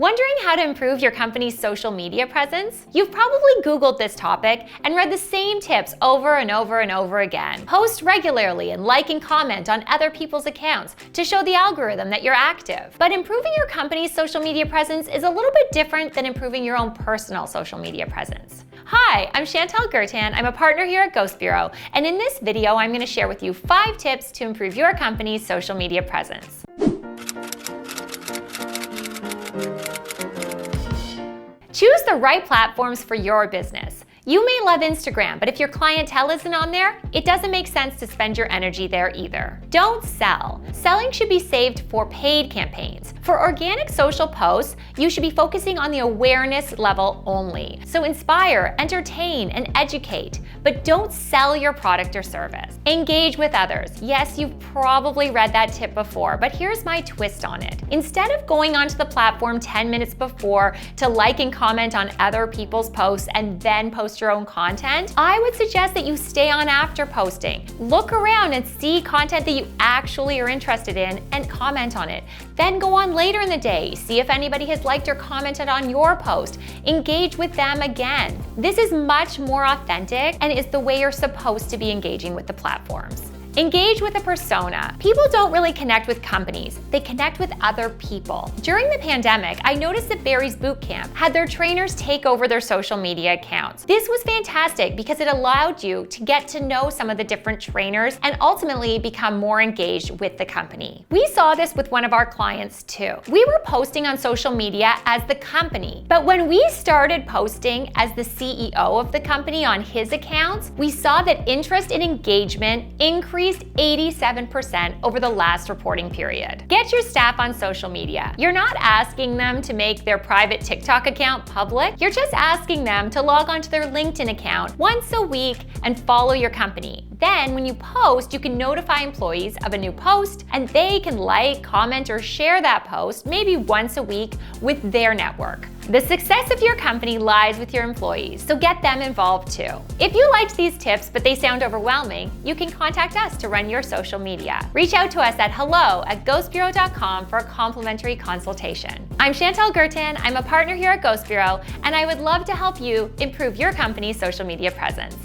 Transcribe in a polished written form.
Wondering how to improve your company's social media presence? You've probably Googled this topic and read the same tips over and over and over again. Post regularly and like and comment on other people's accounts to show the algorithm that you're active. But improving your company's social media presence is a little bit different than improving your own personal social media presence. Hi, I'm Chantal Gertan. I'm a partner here at Ghost Bureau, and in this video, I'm going to share with you 5 tips to improve your company's social media presence. Choose the right platforms for your business. You may love Instagram, but if your clientele isn't on there, it doesn't make sense to spend your energy there either. Don't sell. Selling should be saved for paid campaigns. For organic social posts, you should be focusing on the awareness level only. So inspire, entertain, and educate, but don't sell your product or service. Engage with others. Yes, you've probably read that tip before, but here's my twist on it. Instead of going onto the platform 10 minutes before to like and comment on other people's posts and then post your own content, I would suggest that you stay on after posting. Look around and see content that you actually are interested in and comment on it. Then go on later in the day, see if anybody has liked or commented on your post. Engage with them again. This is much more authentic and is the way you're supposed to be engaging with the platforms. Engage with a persona. People don't really connect with companies, they connect with other people. During the pandemic, I noticed that Barry's Bootcamp had their trainers take over their social media accounts. This was fantastic because it allowed you to get to know some of the different trainers and ultimately become more engaged with the company. We saw this with one of our clients too. We were posting on social media as the company, but when we started posting as the CEO of the company on his accounts, we saw that interest and engagement increased 87% over the last reporting period. Get your staff on social media. You're not asking them to make their private TikTok account public. You're just asking them to log onto their LinkedIn account once a week and follow your company. Then when you post, you can notify employees of a new post and they can like, comment, or share that post maybe once a week with their network. The success of your company lies with your employees, so get them involved too. If you liked these tips but they sound overwhelming, you can contact us to run your social media. Reach out to us at hello@ghostbureau.com for a complimentary consultation. I'm Chantal Gertan, I'm a partner here at Ghost Bureau, and I would love to help you improve your company's social media presence.